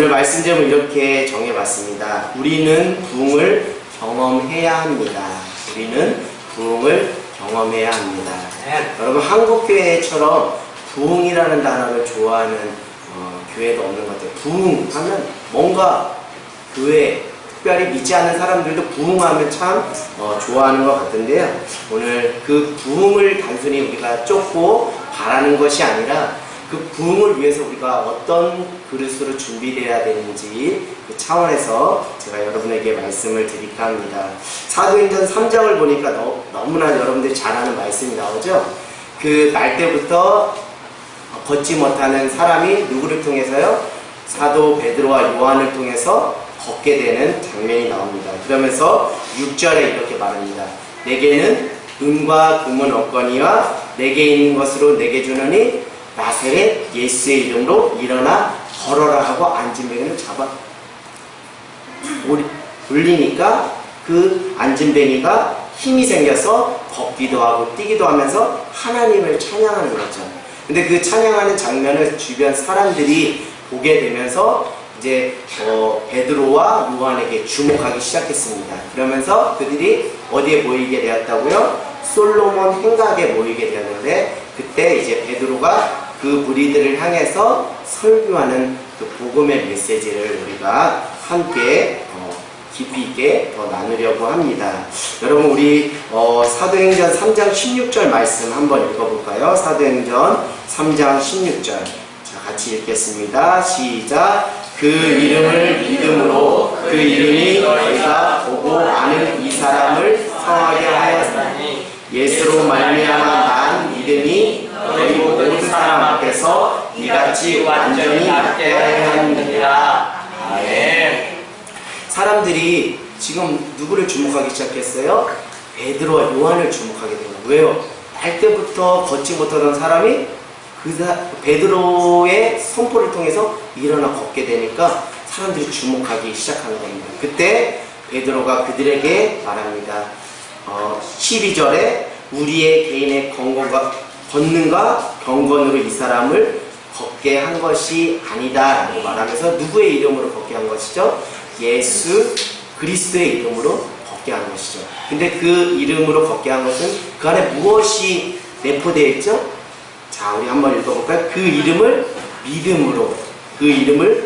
오늘 말씀 제목을 이렇게 정해봤습니다. 우리는 부흥을 경험해야 합니다. 우리는 부흥을 경험해야 합니다. 여러분, 한국교회처럼 부흥이라는 단어를 좋아하는 교회도 없는 것 같아요. 부흥하면 뭔가 교회, 특별히 믿지 않는 사람들도 부흥하면 참 좋아하는 것 같은데요. 오늘 그 부흥을 단순히 우리가 쫓고 바라는 것이 아니라 그 부흥을 위해서 우리가 어떤 그릇으로 준비되어야 되는지 그 차원에서 제가 여러분에게 말씀을 드릴까 합니다. 사도행전 3장을 보니까 너무나 여러분들이 잘 아는 말씀이 나오죠. 그 날 때부터 걷지 못하는 사람이 누구를 통해서요? 사도 베드로와 요한을 통해서 걷게 되는 장면이 나옵니다. 그러면서 6절에 이렇게 말합니다. 내게는 은과 금은 없거니와 내게 있는 것으로 내게 주노니 나사렛 예수의 이름으로 일어나 걸어라 하고 앉은 뱅이를 잡아 올리니까 그 앉은 뱅이가 힘이 생겨서 걷기도 하고 뛰기도 하면서 하나님을 찬양하는 거죠. 근데 그 찬양하는 장면을 주변 사람들이 보게 되면서 이제 베드로와 요한에게 주목하기 시작했습니다. 그러면서 그들이 어디에 모이게 되었다고요? 솔로몬 행각에 모이게 되었는데, 그때 이제 베드로가 그 무리들을 향해서 설교하는 그 복음의 메시지를 우리가 함께 깊이 있게 더 나누려고 합니다. 여러분, 우리 사도행전 3장 16절 말씀 한번 읽어볼까요? 사도행전 3장 16절. 자, 같이 읽겠습니다. 시작. 그 이름을 믿음으로 그 이름이 너희가 보고 아는 이 사람을 성하게 하였으니 예수로 말미암아 난 믿음이 너희 모든 사람 앞에서 이같이 완전히 낫게 하였느니라. 아멘. 사람들이 지금 누구를 주목하기 시작했어요? 베드로와 요한을 주목하게 됩니다. 왜요? 날 때부터 걷지 못하던 사람이 베드로의 선포를 통해서 일어나 걷게 되니까 사람들이 주목하기 시작하는 겁니다. 그때 베드로가 그들에게 말합니다. 12절에 우리의 개인의 권능과 경건으로 이 사람을 걷게 한 것이 아니다 라고 말하면서 누구의 이름으로 걷게 한 것이죠? 예수 그리스도의 이름으로 걷게 한 것이죠. 근데 그 이름으로 걷게 한 것은 그 안에 무엇이 내포되어 있죠? 자, 우리 한번 읽어볼까요? 그 이름을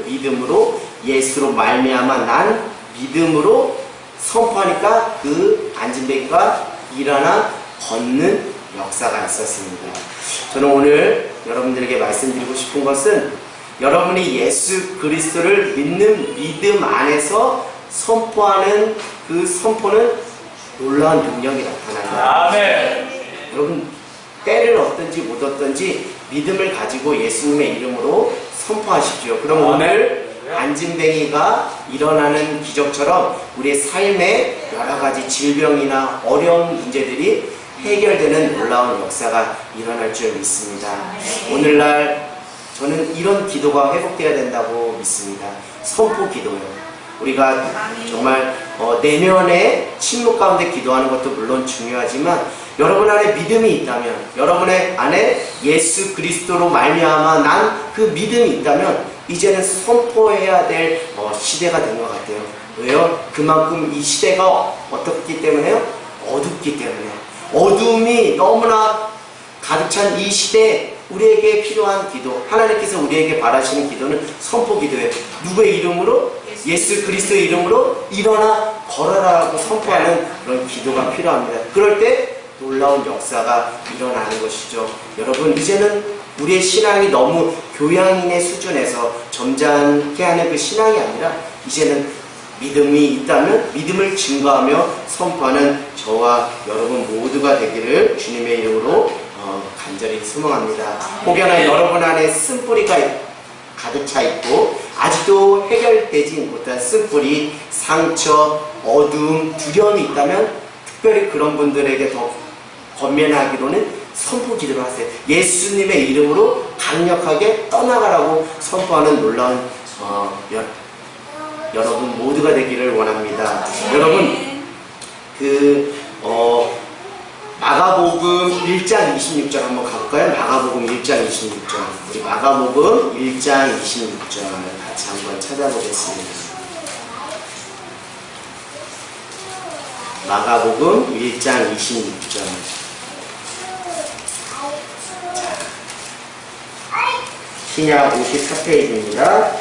믿음으로 예수로 말미암아 난 믿음으로 선포하니까 그 앉은 뱅이가 일어나 걷는 역사가 있었습니다. 저는 오늘 여러분들에게 말씀드리고 싶은 것은 여러분이 예수 그리스도를 믿는 믿음 안에서 선포하는 그 선포는 놀라운 능력이 나타납니다. 아멘. 여러분, 때를 얻든지 못 얻든지 믿음을 가지고 예수님의 이름으로 선포하십시오. 그럼 오늘 앉은뱅이가 일어나는 기적처럼 우리의 삶에 여러 가지 질병이나 어려운 문제들이 해결되는 놀라운 역사가 일어날 줄 믿습니다. 오늘날 저는 이런 기도가 회복되어야 된다고 믿습니다. 선포 기도요. 우리가 정말 내면의 침묵 가운데 기도하는 것도 물론 중요하지만 여러분 안에 믿음이 있다면, 여러분의 안에 예수 그리스도로 말미암아 난 그 믿음이 있다면 이제는 선포해야 될 시대가 된 것 같아요. 왜요? 그만큼 이 시대가 어떻기 때문에요? 어둡기 때문에. 어둠이 너무나 가득 찬 이 시대에 우리에게 필요한 기도, 하나님께서 우리에게 바라시는 기도는 선포 기도예요. 누구의 이름으로? 예수 그리스도의 이름으로 일어나 걸어라라고 선포하는 그런 기도가 필요합니다. 그럴 때 놀라운 역사가 일어나는 것이죠. 여러분, 이제는 우리의 신앙이 너무 교양인의 수준에서 점잖게 하는 그 신앙이 아니라 이제는 믿음이 있다면 믿음을 증거하며 선포하는 저와 여러분 모두가 되기를 주님의 이름으로 간절히 소망합니다. 혹여나 여러분 안에 쓴뿌리가 가득 차 있고 아직도 해결되지 못한 쓴뿌리, 상처, 어두움, 두려움이 있다면 특별히 그런 분들에게 더 권면하기로는 선포 기도를 하세요. 예수님의 이름으로 강력하게 떠나가라고 선포하는 놀라운 여러분 모두가 되기를 원합니다. 여러분, 마가복음 1장 26절 한번 가볼까요? 마가복음 1장 26절. 우리 마가복음 1장 26절 같이 한번 찾아보겠습니다. 마가복음 1장 26절. 신약 54페이지입니다.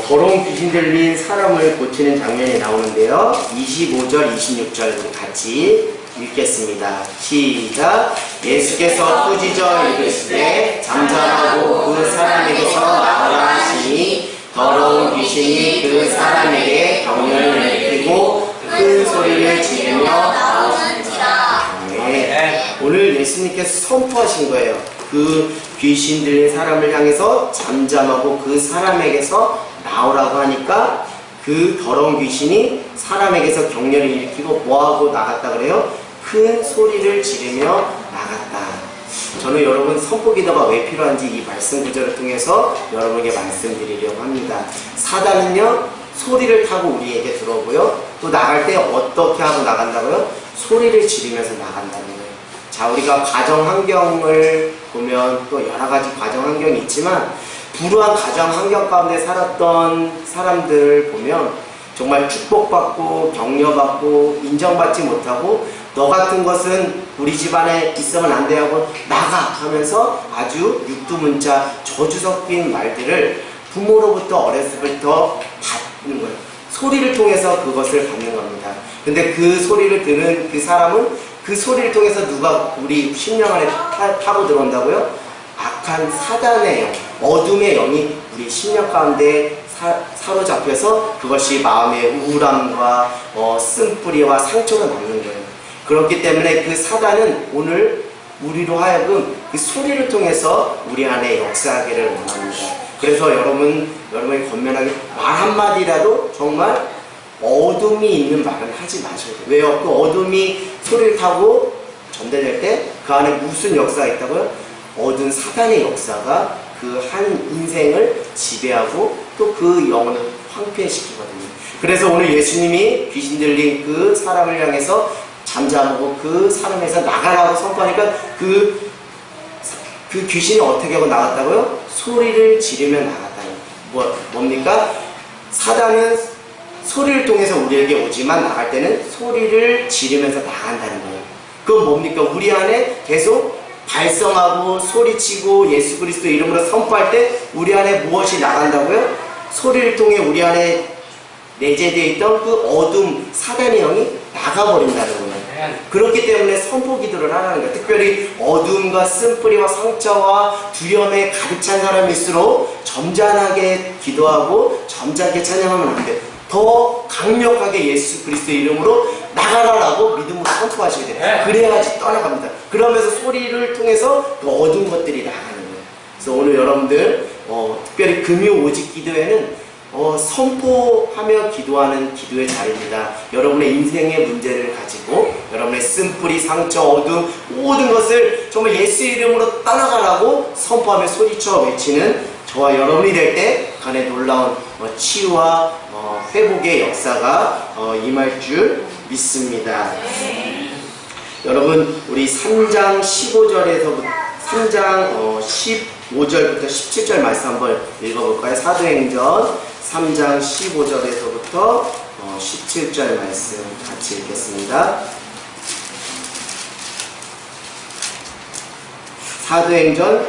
더러운 귀신 들린 사람을 고치는 장면이 나오는데요. 25절, 26절 우리 같이 읽겠습니다. 시작. 예수께서 꾸짖어 이르시되 잠잠하고 그 사람에게서 나오라 하시니 더러운 귀신이 그 사람에게 경련을 일으키고 큰 소리를 지르며 나오는지라. 네. 오늘 예수님께서 선포하신 거예요. 그 귀신 들린 사람을 향해서 잠잠하고 그 사람에게서 나오라고 하니까 그 더러운 귀신이 사람에게서 경련을 일으키고 뭐하고 나갔다 그래요? 큰 소리를 지르며 나갔다. 저는 여러분 선포 기도가 왜 필요한지 이 말씀 구절을 통해서 여러분에게 말씀드리려고 합니다. 사단은요 소리를 타고 우리에게 들어오고요 또 나갈 때 어떻게 하고 나간다고요? 소리를 지르면서 나간다는 거예요. 자, 우리가 가정 환경을 보면 또 여러 가지 가정 환경이 있지만 불우한 가정 환경 가운데 살았던 사람들 보면 정말 축복받고 격려받고 인정받지 못하고 너 같은 것은 우리 집안에 있으면 안 돼 하고 나가 하면서 아주 육두문자 저주 섞인 말들을 부모로부터 어렸을 때부터 받는 거예요. 소리를 통해서 그것을 받는 겁니다. 근데 그 소리를 들은 그 사람은 그 소리를 통해서 누가 우리 심령 안에 타고 들어온다고요? 악한 사단의 영, 어둠의 영이 우리 심령 가운데 사로잡혀서 그것이 마음의 우울함과 쓴뿌리와 상처로 남는 거예요. 그렇기 때문에 그 사단은 오늘 우리로 하여금 그 소리를 통해서 우리 안에 역사하기를 원합니다. 그래서 여러분이 권면하게 말 한마디라도 정말 어둠이 있는 말은 하지 마셔야 돼요. 왜요? 그 어둠이 소리를 타고 전달될 때 그 안에 무슨 역사가 있다고요? 어두운 사단의 역사가 그 한 인생을 지배하고 또 그 영혼을 황폐시키거든요. 그래서 오늘 예수님이 귀신 들린 그 사람을 향해서 잠잠하고 그 사람에서 나가라고 선포하니까 그 귀신이 어떻게 하고 나갔다고요? 소리를 지르며 나갔다는 뭡니까? 사단은 소리를 통해서 우리에게 오지만 나갈 때는 소리를 지르면서 나간다는 거예요. 그건 뭡니까? 우리 안에 계속 발성하고 소리치고 예수 그리스도 이름으로 선포할 때 우리 안에 무엇이 나간다고요? 소리를 통해 우리 안에 내재되어 있던 그 어둠 사단의 영이 나가버린다는 거예요. 그렇기 때문에 선포 기도를 하라는 거예요. 특별히 어둠과 쓴뿌리와 상처와 두려움에 가득 찬 사람일수록 점잖하게 기도하고 점잖게 찬양하면 안 돼요. 더 강력하게 예수 그리스도 이름으로 나가라라고 믿음으로 선포하셔야 돼요. 그래야지 떠나갑니다. 그러면서 소리를 통해서 그 어두운 것들이 나가는 거예요. 그래서 오늘 여러분들 특별히 금요 오직 기도회는 선포하며 기도하는 기도의 자리입니다. 여러분의 인생의 문제를 가지고 여러분의 쓴뿌리, 상처, 어둠 모든 것을 정말 예수 이름으로 떠나가라고 선포하며 소리쳐 외치는 저와 여러분이 될 때 그 안에 놀라운 치유와 회복의 역사가 임할 줄 믿습니다. 여러분 우리 3장 15절에서부터 3장 15절부터 17절 말씀 한번 읽어볼까요? 사도행전 3장 15절에서부터 17절 말씀 같이 읽겠습니다. 사도행전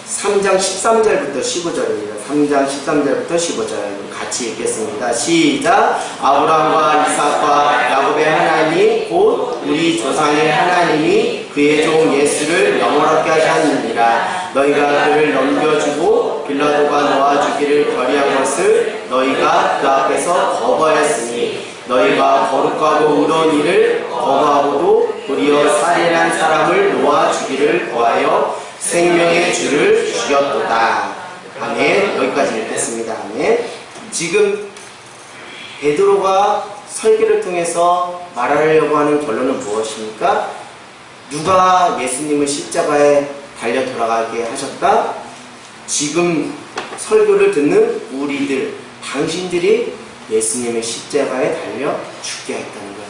3장 13절부터 15절입니다. 3장 13절부터 15절 같이 읽겠습니다. 시작. 아브라함과 이삭과 야곱의 하나님 곧 우리 조상의 하나님이 그의 종 예수를 영원하게 하셨느니라. 너희가 그를 넘겨주고 빌라도가 놓아주기를 결의한 것을 너희가 그 앞에서 거부하였으니 너희가 거룩하고 의로운 일을 거부하고도 도리어 살인한 사람을 놓아주기를 거하여 생명의 주를 죽였도다. 아멘. 여기까지 읽겠습니다. 아멘. 지금 베드로가 설교를 통해서 말하려고 하는 결론은 무엇입니까? 누가 예수님을 십자가에 달려 돌아가게 하셨다? 지금 설교를 듣는 우리들, 당신들이 예수님의 십자가에 달려 죽게 했다는 거예요.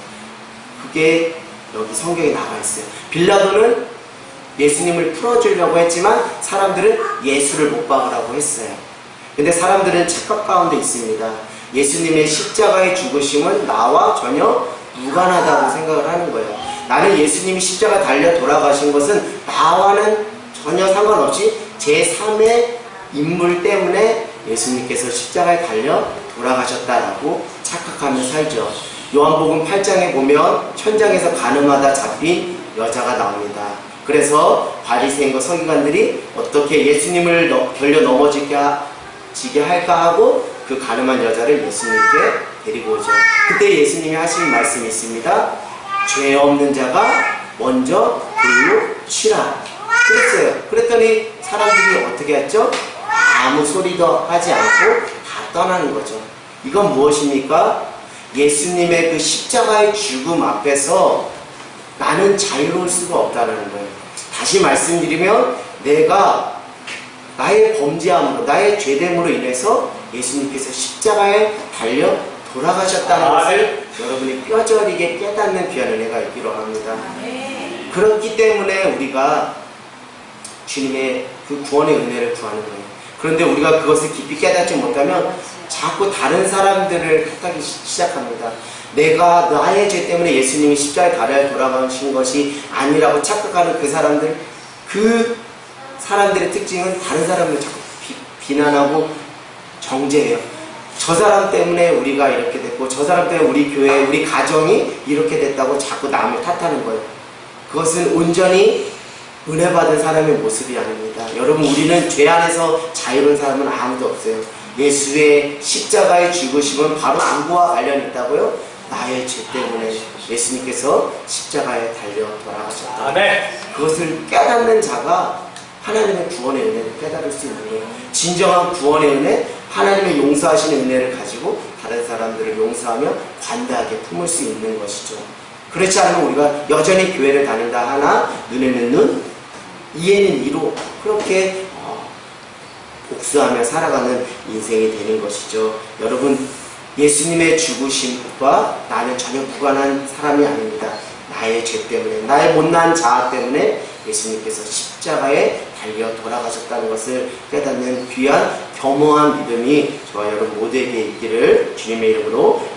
그게 여기 성경에 나와 있어요. 빌라도는 예수님을 풀어주려고 했지만 사람들은 예수를 못 박으라고 했어요. 근데 사람들은 착각 가운데 있습니다. 예수님의 십자가의 죽으심은 나와 전혀 무관하다고 생각을 하는 거예요. 나는 예수님이 십자가 달려 돌아가신 것은 나와는 전혀 상관없이 제3의 인물 때문에 예수님께서 십자가에 달려 돌아가셨다라고 착각하며 살죠. 요한복음 8장에 보면 천장에서 가늠하다 잡힌 여자가 나옵니다. 그래서 바리새인과 서기관들이 어떻게 예수님을 결려 넘어지게 할까 하고 그 가늠한 여자를 예수님께 데리고 오죠. 그때 예수님이 하신 말씀이 있습니다. 죄 없는 자가 먼저 돌로 치라 그랬어요. 그랬더니 사람들이 어떻게 했죠? 아무 소리도 하지 않고 다 떠나는 거죠. 이건 무엇입니까? 예수님의 그 십자가의 죽음 앞에서 나는 자유로울 수가 없다는 거예요. 다시 말씀드리면 내가 나의 범죄함으로 나의 죄됨으로 인해서 예수님께서 십자가에 달려 돌아가셨다는 것을 여러분이 뼈저리게 깨닫는 귀한 은혜가 있기로 합니다. 그렇기 때문에 우리가 주님의 그 구원의 은혜를 구하는 거예요. 그런데 우리가 그것을 깊이 깨닫지 못하면 자꾸 다른 사람들을 탓하기 시작합니다. 내가 나의 죄 때문에 예수님이 십자가에 달려 돌아가신 것이 아니라고 착각하는 그 사람들의 특징은 다른 사람을 자꾸 비난하고 정죄해요. 저 사람 때문에 우리가 이렇게 됐고 저 사람 때문에 우리 교회, 우리 가정이 이렇게 됐다고 자꾸 남을 탓하는 거예요. 그것은 온전히 은혜 받은 사람의 모습이 아닙니다. 여러분, 우리는 죄 안에서 자유로운 사람은 아무도 없어요. 예수의 십자가의 죽으심은 바로 안구와 관련이 있다고요? 나의 죄 때문에 예수님께서 십자가에 달려 돌아가셨다. 그것을 깨닫는 자가 하나님의 구원의 은혜를 깨달을 수 있는 거예요. 진정한 구원의 은혜, 하나님의 용서하시는 은혜를 가지고 다른 사람들을 용서하며 관대하게 품을 수 있는 것이죠. 그렇지 않으면 우리가 여전히 교회를 다닌다 하나 눈에는 눈, 이에는 이로 그렇게 복수하며 살아가는 인생이 되는 것이죠. 여러분, 예수님의 죽으심과 나는 전혀 무관한 사람이 아닙니다. 나의 죄 때문에, 나의 못난 자아 때문에 예수님께서 십자가에 달려 돌아가셨다는 것을 깨닫는 귀한 겸허한 믿음이 저와 여러분 모두에게 있기를 주님의 이름으로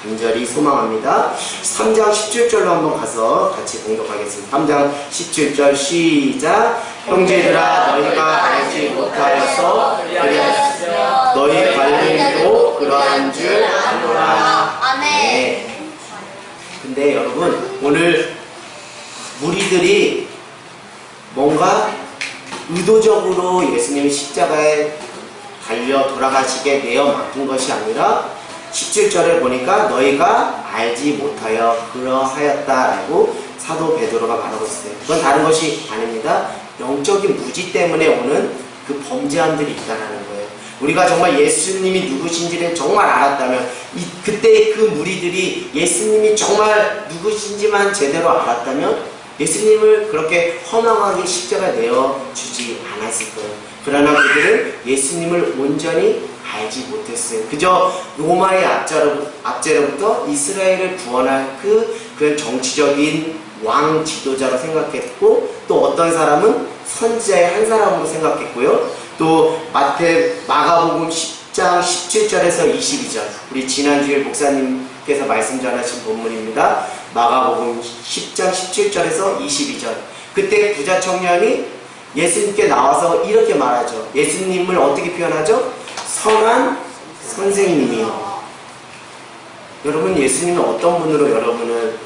간절히 소망합니다. 3장 17절로 한번 가서 같이 공독하겠습니다. 3장 17절 시작. 형제들아, 너희가 알지 못하여서 그리하였으며 너희 관리도 그러한 줄 아노라. 아멘. 근데 여러분, 오늘 무리들이 뭔가 의도적으로 예수님이 십자가에 달려 돌아가시게 내어 맡긴 것이 아니라 17절에 보니까 너희가 알지 못하여 그러하였다라고 사도 베드로가 말하고 있어요. 그건 다른 것이 아닙니다. 영적인 무지 때문에 오는 그 범죄함들이 있다는 거예요. 우리가 정말 예수님이 누구신지를 정말 알았다면 그때 그 무리들이 예수님이 정말 누구신지만 제대로 알았다면 예수님을 그렇게 허망하게 십자가에 내어주지 않았을 거예요. 그러나 그들은 예수님을 온전히 알지 못했어요. 그저 로마의 압제로부터 이스라엘을 구원할 그 정치적인 왕 지도자로 생각했고, 또 어떤 사람은 선지자의 한 사람으로 생각했고요. 또 마가복음 10장 17절에서 22절, 우리 지난주에 목사님께서 말씀 전하신 본문입니다. 마가복음 10장 17절에서 22절. 그때 부자 청년이 예수님께 나와서 이렇게 말하죠. 예수님을 어떻게 표현하죠? 선한 선생님이요. 여러분, 예수님은 어떤 분으로 여러분은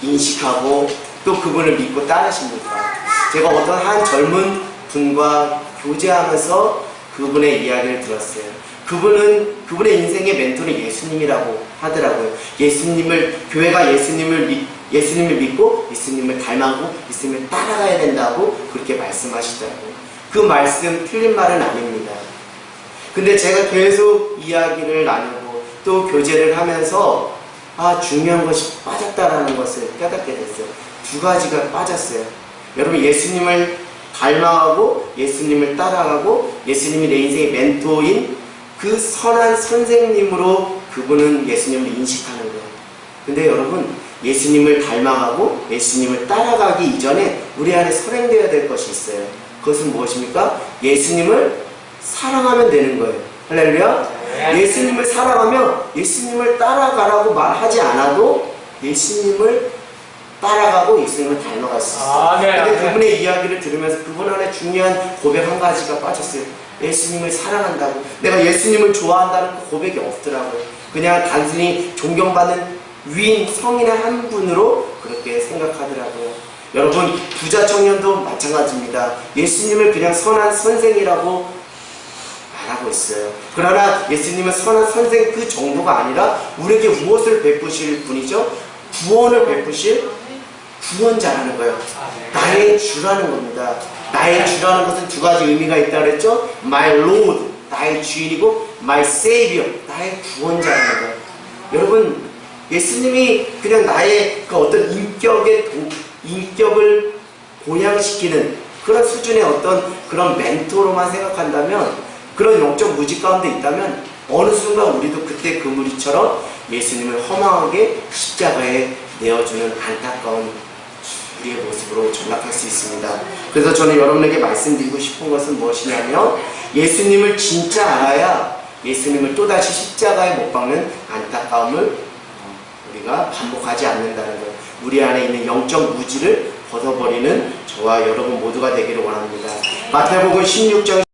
인식하고 또 그분을 믿고 따르십니까? 제가 어떤 한 젊은 분과 교제하면서 그분의 이야기를 들었어요. 그분의 인생의 멘토는 예수님이라고 하더라고요. 교회가 예수님을 믿고 예수님을 닮아고 예수님을 따라가야 된다고 그렇게 말씀하시더라고요. 그 말씀 틀린 말은 아닙니다. 근데 제가 계속 이야기를 나누고 또 교제를 하면서 중요한 것이 빠졌다라는 것을 깨닫게 됐어요. 두 가지가 빠졌어요. 여러분, 예수님을 닮아가고 예수님을 따라가고 예수님이 내 인생의 멘토인 그 선한 선생님으로 그분은 예수님을 인식하는 거예요. 근데 여러분, 예수님을 닮아가고 예수님을 따라가기 이전에 우리 안에 선행되어야 될 것이 있어요. 그것은 무엇입니까? 예수님을 사랑하면 되는 거예요. 할렐루야. 예수님을 사랑하면 예수님을 따라가라고 말하지 않아도 예수님을 따라가고 예수님을 닮아갈 수 있어요. 근데 그분의 이야기를 들으면서 그분 안에 중요한 고백 한 가지가 빠졌어요. 예수님을 사랑한다고. 내가 예수님을 좋아한다는 그 고백이 없더라고요. 그냥 단순히 존경받는 위인 성인의 한 분으로 그렇게 생각하더라고요. 여러분, 부자 청년도 마찬가지입니다. 예수님을 그냥 선한 선생이라고 말하고 있어요. 그러나 예수님은 선한 선생 그 정도가 아니라 우리에게 무엇을 베푸실 분이죠? 구원을 베푸실 구원자라는 거예요. 나의 주라는 겁니다. 나의 주라는 것은 두 가지 의미가 있다 그랬죠? My Lord, 나의 주인이고 My Savior, 나의 구원자라는 거예요. 여러분, 예수님이 그냥 나의 그 어떤 인격을 보양시키는 그런 수준의 어떤 그런 멘토로만 생각한다면, 그런 영적 무지 가운데 있다면 어느 순간 우리도 그때 그 무리처럼 예수님을 허망하게 십자가에 내어주는 안타까운 우리의 모습으로 전락할 수 있습니다. 그래서 저는 여러분에게 말씀드리고 싶은 것은 무엇이냐면, 예수님을 진짜 알아야 예수님을 또다시 십자가에 못 박는 안타까움을 우리가 반복하지 않는다는 것, 우리 안에 있는 영적 무지를 벗어버리는 저와 여러분 모두가 되기를 원합니다. 마태복음 16장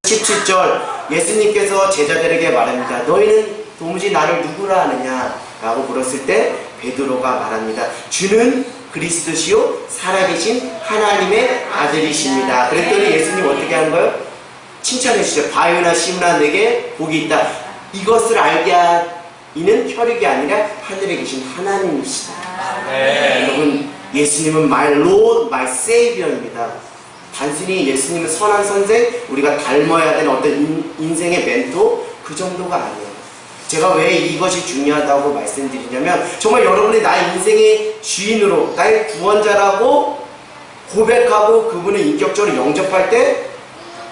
17절, 예수님께서 제자들에게 말합니다. 너희는 도무지 나를 누구라 하느냐 라고 물었을 때 베드로가 말합니다. 주는 그리스도시요 살아계신 하나님의 아들이십니다. 그랬더니 예수님 어떻게 하는 거예요? 칭찬해 주죠. 바요나 시므나 내게 복이 있다. 이것을 알게 이는 혈육이 아니라 하늘에 계신 하나님이시다. 여러분, 예수님은 My Lord, My Savior입니다. 단순히 예수님은 선한 선생, 우리가 닮아야 되는 어떤 인생의 멘토, 그 정도가 아니에요. 제가 왜 이것이 중요하다고 말씀드리냐면, 정말 여러분이 나의 인생의 주인으로, 나의 구원자라고 고백하고 그분을 인격적으로 영접할 때,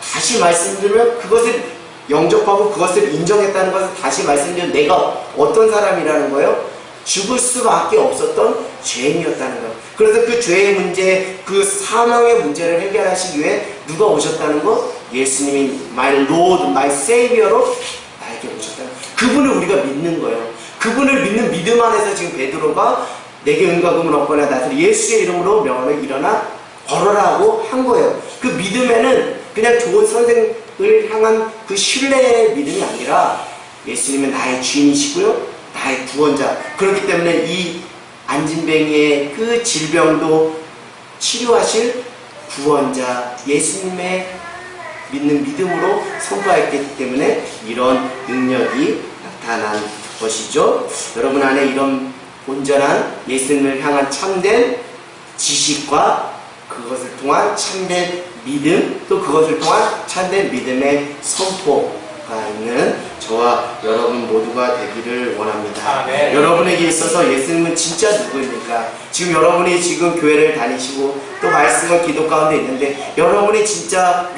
다시 말씀드리면 그것을 영접하고 그것을 인정했다는 것을 다시 말씀드리면 내가 어떤 사람이라는 거예요? 죽을 수밖에 없었던 죄인이었다는 거예요. 그래서 그 죄의 문제, 그 사망의 문제를 해결하시기 위해 누가 오셨다는 거? 예수님이 My Lord, My Savior로 나에게 오셨다는 거예요. 그분을 우리가 믿는 거예요. 그분을 믿는 믿음 안에서 지금 베드로가 내게 은과 금은 없거나 나서리 예수의 이름으로 명하여 일어나 걸어라 하고 한 거예요. 그 믿음에는 그냥 좋은 선생을 향한 그 신뢰의 믿음이 아니라 예수님은 나의 주인이시고요, 나의 구원자. 그렇기 때문에 이 안진뱅이의 그 질병도 치료하실 구원자 예수님의 믿는 믿음으로 선포했기 때문에 이런 능력이 나타난 것이죠. 여러분 안에 이런 온전한 예수님을 향한 참된 지식과 그것을 통한 참된 믿음, 또 그것을 통한 참된 믿음의 선포가 있는 저와 여러분 모두가 되기를 원합니다. 여러분에게 있어서 예수님은 진짜 누구입니까? 지금 여러분이 지금 교회를 다니시고 또 말씀과 기도 가운데 있는데, 여러분이 진짜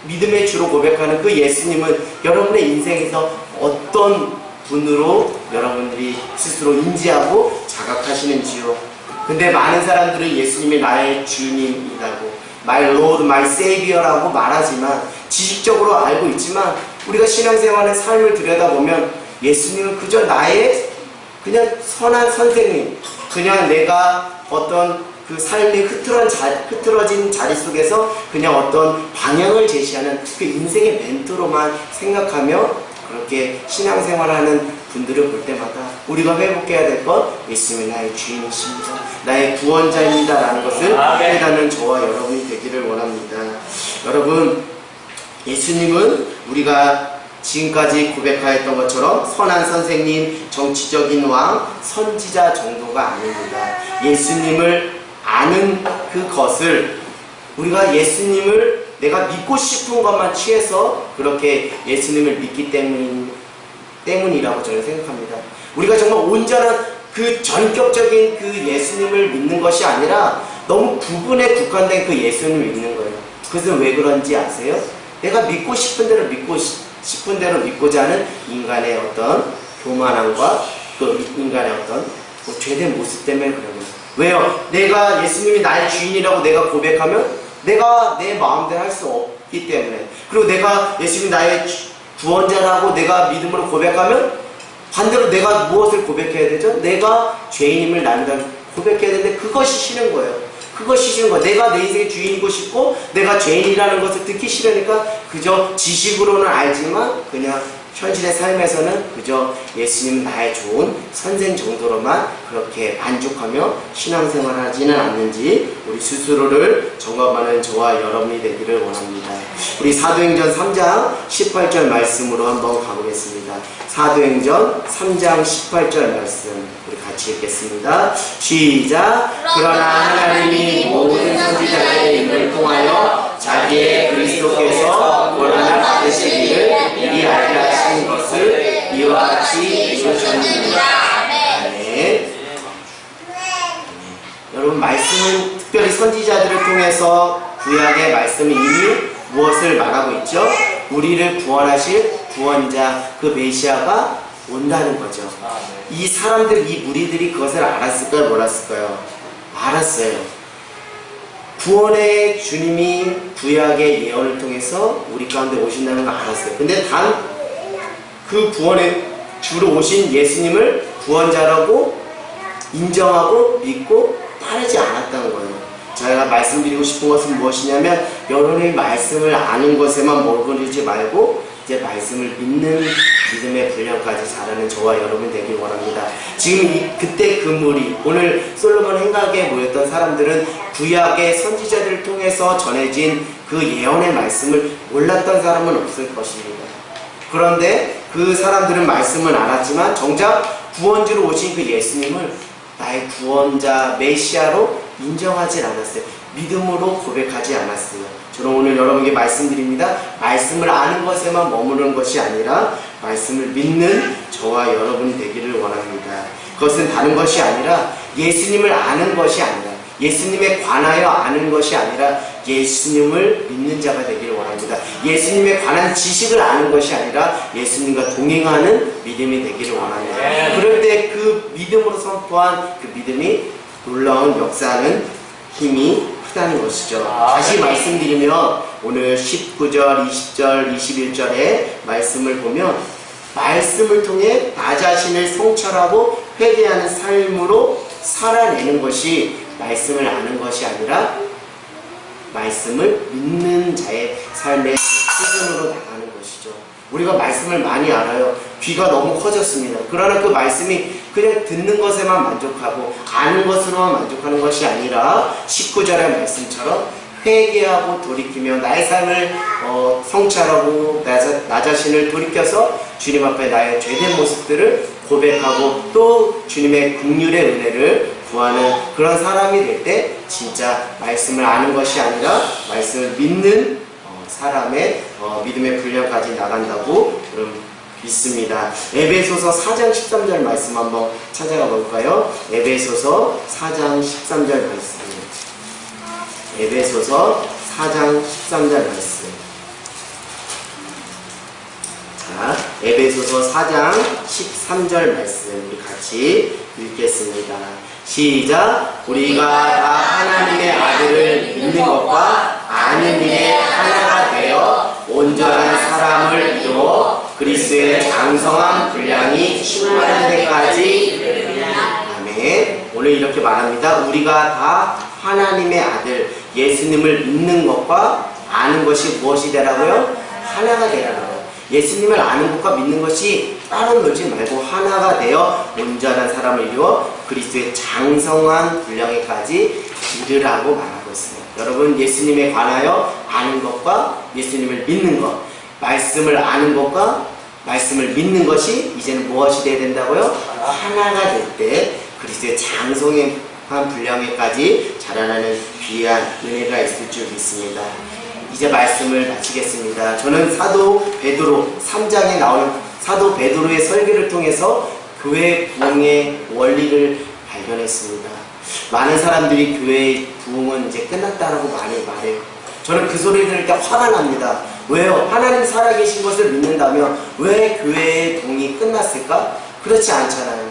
믿음의 주로 고백하는 그 예수님은 여러분의 인생에서 어떤 분으로 여러분들이 스스로 인지하고 자각하시는지요? 근데 많은 사람들은 예수님이 나의 주님이라고, My Lord, My Savior라고 말하지만, 지식적으로 알고 있지만, 우리가 신앙생활의 삶을 들여다보면 예수님은 그저 나의 그냥 선한 선생님, 그냥 내가 어떤 그 삶의 흐트러진 자리 속에서 그냥 어떤 방향을 제시하는 그 인생의 멘토로만 생각하며 그렇게 신앙생활하는 분들을 볼 때마다 우리가 회복해야 될 것, 예수님이 나의 주인이십니다, 나의 구원자입니다 라는 것을 깨닫는 저와 여러분이 되기를 원합니다. 여러분, 예수님은 우리가 지금까지 고백하였던 것처럼 선한 선생님, 정치적인 왕, 선지자 정도가 아닙니다. 예수님을 아는 그것을, 우리가 예수님을 내가 믿고 싶은 것만 취해서 그렇게 예수님을 믿기 때문이라고 저는 생각합니다. 우리가 정말 온전한 그 전격적인 그 예수님을 믿는 것이 아니라 너무 부분에 국한된 그 예수님을 믿는 거예요. 그것은 왜 그런지 아세요? 내가 믿고 싶은 대로 믿고자 하는 인간의 어떤 교만함과 또 인간의 어떤 뭐 죄된 모습 때문에 그런 거예요. 왜요? 내가 예수님이 나의 주인이라고 내가 고백하면 내가 내 마음대로 할 수 없기 때문에, 그리고 내가 예수님이 나의 구원자라고 내가 믿음으로 고백하면 반대로 내가 무엇을 고백해야 되죠? 내가 죄인임을 나는 고백해야 되는데 그것이 싫은 거예요. 그것이 싫은 거예요. 내가 내 인생의 주인이고 싶고 내가 죄인이라는 것을 듣기 싫으니까 그저 지식으로는 알지만 그냥 현실의 삶에서는 그저 예수님 나의 좋은 선생 정도로만 그렇게 만족하며 신앙생활을 하지는 않는지 우리 스스로를 점검하는 저와 여러분이 되기를 원합니다. 우리 사도행전 3장 18절 말씀으로 한번 가보겠습니다. 사도행전 3장 18절 말씀 우리 같이 읽겠습니다. 시작. 그러나 하나님이 모든 선지자들의 입을 통하여 자기의 그리스도께서 고난을 받으실 일을 미리 알게 하신 것을 이와 같이 이루셨느니라. 아멘. 여러분, 말씀은 특별히 선지자들을 통해서 구약의 말씀이 이미 무엇을 말하고 있죠? 우리를 구원하실 구원자, 그 메시아가 온다는 거죠. 이 사람들, 이 무리들이 그것을 알았을까요? 몰랐을까요? 알았어요. 구원의 주님이 구약의 예언을 통해서 우리 가운데 오신다는 걸 알았어요. 근데 단 그 구원의 주로 오신 예수님을 구원자라고 인정하고 믿고 따르지 않았다는 거예요. 제가 말씀드리고 싶은 것은 무엇이냐면, 여러분의 말씀을 아는 것에만 머무르지 말고 이제 말씀을 믿는 믿음의 분량까지 자라는 저와 여러분 되길 원합니다. 지금 그때 그 무리, 오늘 솔로몬 행각에 모였던 사람들은 구약의 선지자들을 통해서 전해진 그 예언의 말씀을 몰랐던 사람은 없을 것입니다. 그런데 그 사람들은 말씀은 알았지만 정작 구원주로 오신 그 예수님을 나의 구원자 메시아로 인정하지 않았어요. 믿음으로 고백하지 않았어요. 저는 오늘 여러분에게 말씀드립니다. 말씀을 아는 것에만 머무르는 것이 아니라 말씀을 믿는 저와 여러분이 되기를 원합니다. 그것은 다른 것이 아니라 예수님을 아는 것이 아니라, 예수님에 관하여 아는 것이 아니라 예수님을 믿는 자가 되기를 원합니다. 예수님에 관한 지식을 아는 것이 아니라 예수님과 동행하는 믿음이 되기를 원합니다. 그럴 때 그 믿음으로 선포한 그 믿음이 놀라운 역사하는 힘이 크다는 것이죠. 다시 말씀드리면 오늘 19절, 20절, 21절의 말씀을 보면 말씀을 통해 나 자신을 성찰하고 회개하는 삶으로 살아내는 것이 말씀을 아는 것이 아니라 말씀을 믿는 자의 삶의 수준으로 나가는 것이죠. 우리가 말씀을 많이 알아요. 귀가 너무 커졌습니다. 그러나 그 말씀이 그냥 듣는 것에만 만족하고 아는 것으로만 만족하는 것이 아니라 19절의 말씀처럼 회개하고 돌이키며 나의 삶을 성찰하고 나 자신을 돌이켜서 주님 앞에 나의 죄된 모습들을 고백하고 또 주님의 긍휼의 은혜를 구하는 그런 사람이 될 때 진짜 말씀을 아는 것이 아니라 말씀을 믿는 사람의 믿음의 분량까지 나간다고 믿습니다. 에베소서 4장 13절 말씀 한번 찾아가 볼까요? 에베소서 4장 13절 말씀. 에베소서 4장 13절 말씀. 자, 에베소서 4장 13절 말씀 우리 같이 읽겠습니다. 시작. 우리가 다 하나님의 아들을 믿는 것과 아는 일에 하나가 되어 온전한 사람을 이루어 그리스도의 장성한 분량이 충만한 데까지. 아멘. 오늘 이렇게 말합니다. 우리가 다 하나님의 아들 예수님을 믿는 것과 아는 것이 무엇이 되라고요? 하나가 되라는 거예요. 예수님을 아는 것과 믿는 것이 따로 놀지 말고 하나가 되어 온전한 사람을 이루어 그리스도의 장성한 분량에까지 이르라고 말하고 있습니다. 여러분, 예수님에 관하여 아는 것과 예수님을 믿는 것, 말씀을 아는 것과 말씀을 믿는 것이 이제는 무엇이 되어야 된다고요? 하나가 될 때 그리스도의 장성한 분량에까지 자라나는 귀한 은혜가 있을 줄 믿습니다. 이제 말씀을 마치겠습니다. 저는 사도 베드로 3장에 나오는 사도 베드로의 설교를 통해서 교회 부흥의 원리를 발견했습니다. 많은 사람들이 교회의 부흥은 이제 끝났다라고 많이 말해요. 저는 그 소리 들을 때 화가 납니다. 왜요? 하나님 살아계신 것을 믿는다면 왜 교회의 부흥이 끝났을까? 그렇지 않잖아요.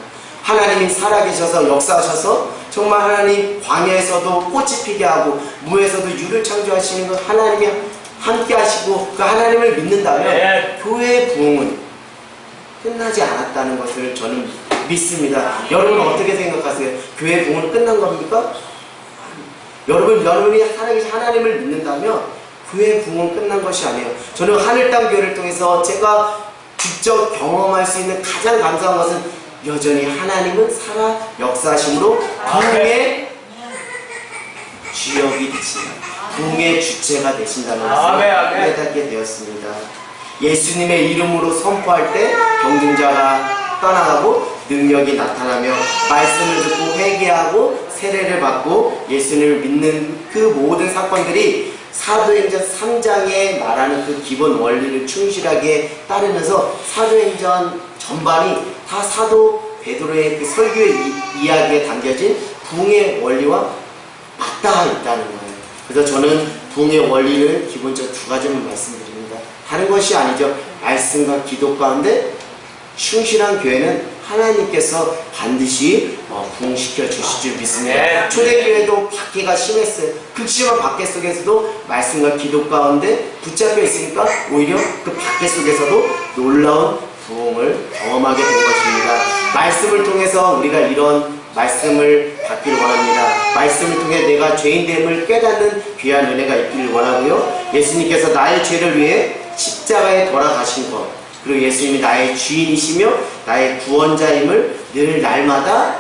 하나님이 살아계셔서 역사하셔서 정말 하나님 광야에서도 꽃이 피게 하고 무에서도 유를 창조하시는 그 하나님이 함께 하시고 그 하나님을 믿는다면 네. 교회의 부흥은 끝나지 않았다는 것을 저는 믿습니다. 여러분 어떻게 생각하세요? 교회의 부흥은 끝난 겁니까? 여러분이 살아계신 하나님을 믿는다면 교회의 부흥은 끝난 것이 아니에요. 저는 하늘 땅 교회를 통해서 제가 직접 경험할 수 있는 가장 감사한 것은 여전히 하나님은 살아 역사하심으로 부흥의 주역이 되신다. 부흥의 주체가 되신다는 것을 깨닫게 되었습니다. 예수님의 이름으로 선포할 때 병증자가 떠나가고 능력이 나타나며 말씀을 듣고 회개하고 세례를 받고 예수님을 믿는 그 모든 사건들이 사도행전 3장에 말하는 그 기본 원리를 충실하게 따르면서 사도행전 전반이 다 사도 베드로의 그 설교의 이야기에 담겨진 부흥의 원리와 맞닿아 있다는 거예요. 그래서 저는 부흥의 원리를 기본적으로 두 가지만 말씀드립니다. 다른 것이 아니죠. 말씀과 기도 가운데 충실한 교회는 하나님께서 반드시 부흥시켜 주실 줄 믿습니다. 초대교회도 박해가 심했어요. 극심한 박해 속에서도 말씀과 기도 가운데 붙잡혀 있으니까 오히려 그 박해 속에서도 놀라운 부흥을 경험하게 된 것입니다. 말씀을 통해서 우리가 이런 말씀을 받기를 원합니다. 말씀을 통해 내가 죄인됨을 깨닫는 귀한 은혜가 있기를 원하고요. 예수님께서 나의 죄를 위해 십자가에 돌아가신 것, 그리고 예수님이 나의 주인이시며 나의 구원자임을 늘 날마다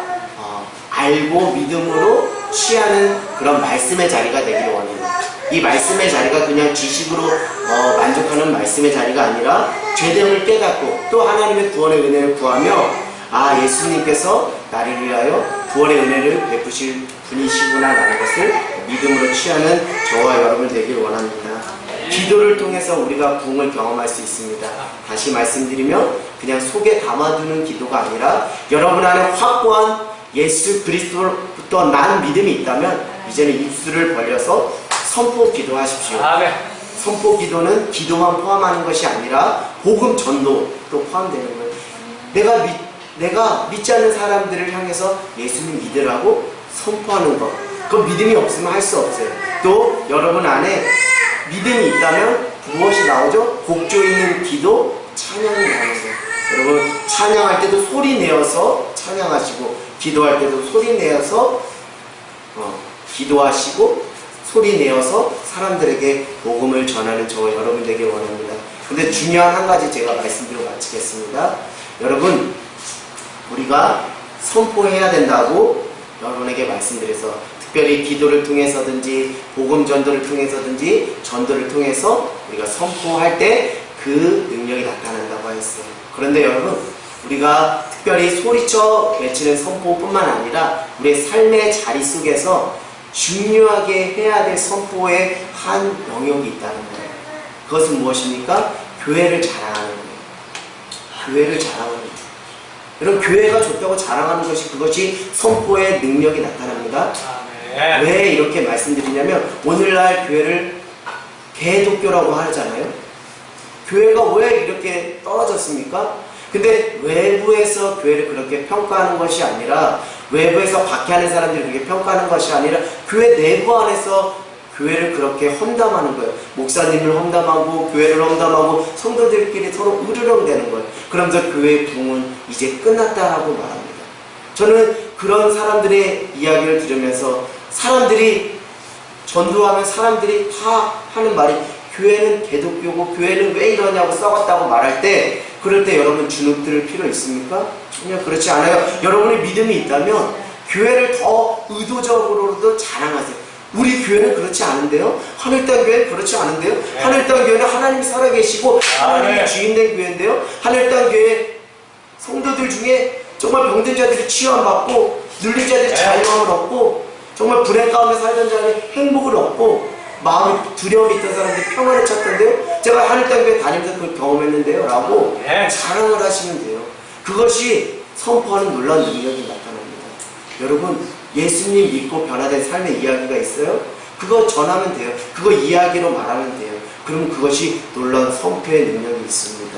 알고 믿음으로 취하는 그런 말씀의 자리가 되기를 원해요. 이 말씀의 자리가 그냥 지식으로 만족하는 말씀의 자리가 아니라 죄됨을 깨닫고 또 하나님의 구원의 은혜를 구하며 예수님께서 나를 위하여 구원의 은혜를 베푸실 분이시구나라는 것을 믿음으로 취하는 저와 여러분 되기를 원합니다. 기도를 통해서 우리가 부흥을 경험할 수 있습니다. 다시 말씀드리면 그냥 속에 담아두는 기도가 아니라 여러분 안에 확고한 예수 그리스도로부터 난 믿음이 있다면 이제는 입술을 벌려서 선포 기도하십시오. 아멘. 선포 기도는 기도만 포함하는 것이 아니라 복음 전도도 포함되는 거예요. 내가 믿지 않는 사람들을 향해서 예수님 믿으라고 선포하는 것. 그 믿음이 없으면 할 수 없어요. 또 여러분 안에 믿음이 있다면 무엇이 나오죠? 곡조 있는 기도, 찬양이 나오죠. 여러분 찬양할 때도 소리 내어서 찬양하시고 기도할 때도 소리 내어서 기도하시고 소리 내어서 사람들에게 복음을 전하는 저와 여러분 되길 원합니다. 근데 중요한 한 가지 제가 말씀드리고 마치겠습니다. 여러분 우리가 선포해야 된다고 여러분에게 말씀드려서 특별히 기도를 통해서든지 복음 전도를 통해서든지 전도를 통해서 우리가 선포할 때 그 능력이 나타난다고 했어요. 그런데 여러분 우리가 특별히 소리쳐 외치는 선포뿐만 아니라 우리의 삶의 자리 속에서 중요하게 해야 될 선포의 한 영역이 있다는 거예요. 그것은 무엇입니까? 교회를 자랑하는 거예요. 교회를 자랑하는 거예요. 여러분 교회가 좋다고 자랑하는 것이 그것이 선포의 능력이 나타납니다. 왜 이렇게 말씀드리냐면 오늘날 교회를 개독교라고 하잖아요. 교회가 왜 이렇게 떨어졌습니까? 근데 외부에서 교회를 그렇게 평가하는 것이 아니라 외부에서 박해하는 사람들이 그렇게 평가하는 것이 아니라 교회 내부 안에서 교회를 그렇게 험담하는 거예요. 목사님을 험담하고 교회를 험담하고 성도들끼리 서로 으르렁대는 거예요. 그러면서 교회의 부흥은 이제 끝났다라고 말합니다. 저는 그런 사람들의 이야기를 들으면서 사람들이 전도하면 사람들이 다 하는 말이 교회는 개독교고 교회는 왜 이러냐고 썩었다고 말할 때 그럴 때 여러분 주눅 들을 필요 있습니까? 전혀 그렇지 않아요. 여러분의 믿음이 있다면 교회를 더 의도적으로도 자랑하세요. 우리 교회는 그렇지 않은데요? 하늘땅 교회는 그렇지 않은데요? 네. 하늘땅 교회는 하나님이 살아계시고 하나님이 주인된 교회인데요? 하늘땅 교회 성도들 중에 정말 병든 자들이 치유받고 눌린 자들이 자유함을 얻고 정말 불행 가운데 살던 자들이 행복을 얻고 마음에 두려움이 있던 사람들이 평안을 찾던데요? 제가 하늘땅 교회 다니면서 그걸 경험했는데요? 라고 자랑을 하시면 돼요. 그것이 선포하는 놀라운 능력이 나타납니다. 여러분 예수님 믿고 변화된 삶의 이야기가 있어요? 그거 전하면 돼요. 그거 이야기로 말하면 돼요. 그러면 그것이 놀라운 선포의 능력이 있습니다.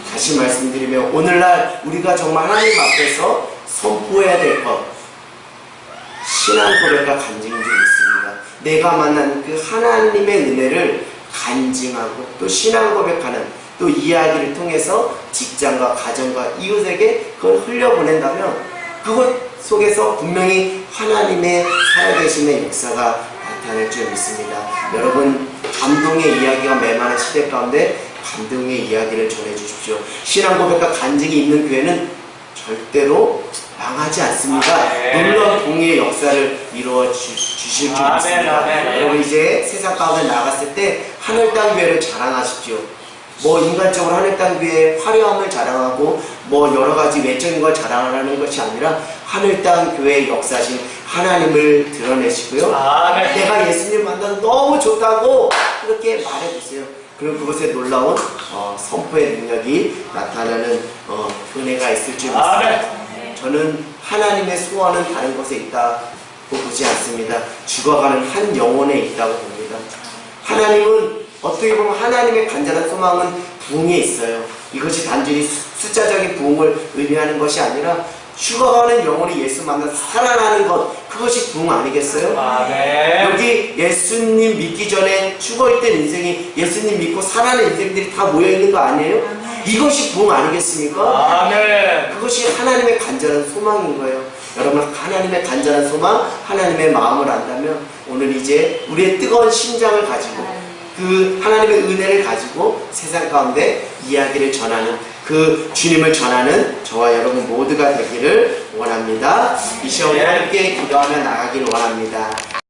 다시 말씀드리면 오늘날 우리가 정말 하나님 앞에서 선포해야 될 것, 신앙 고백과 간증인 줄 믿습니다. 내가 만난 그 하나님의 은혜를 간증하고 또 신앙 고백하는 또 이야기를 통해서 직장과 가정과 이웃에게 그걸 흘려보낸다면 그것 속에서 분명히 하나님의 살아계심의 역사가 나타날 줄 믿습니다. 여러분, 감동의 이야기가 메마른 시대 가운데 감동의 이야기를 전해주십시오. 신앙 고백과 간증이 있는 교회는 절대로 망하지 않습니다. 놀라운 공의의 역사를 이루어 주실 줄 믿습니다. 여러분, 이제 세상 가운데 나갔을 때 하늘 땅 교회를 자랑하십시오. 뭐 인간적으로 하늘 땅 교회의 화려함을 자랑하고 뭐 여러 가지 외적인 걸 자랑하는 것이 아니라 하늘 땅 교회의 역사신 하나님을 드러내시고요. 내가 예수님 만나서 너무 좋다고 그렇게 말해주세요. 그럼 그것에 놀라운 선포의 능력이 나타나는 은혜가 있을 줄 믿습니다. 저는 하나님의 소원은 다른 곳에 있다고 보지 않습니다. 죽어가는 한 영혼에 있다고 봅니다. 하나님은 어떻게 보면 하나님의 간절한 소망은 부흥에 있어요. 이것이 단순히 숫자적인 부흥을 의미하는 것이 아니라 죽어가는 영혼이 예수 만나서 살아나는 것, 그것이 부흥 아니겠어요? 여기 예수님 믿기 전에 죽어있던 인생이 예수님 믿고 살아나는 인생들이 다 모여있는 거 아니에요? 이것이 부흥 아니겠습니까? 그것이 하나님의 간절한 소망인 거예요. 여러분, 하나님의 간절한 소망, 하나님의 마음을 안다면 오늘 이제 우리의 뜨거운 심장을 가지고 그 하나님의 은혜를 가지고 세상 가운데 이야기를 전하는 그 주님을 전하는 저와 여러분 모두가 되기를 원합니다. 이 시간에 함께 기도하며 나가기를 원합니다.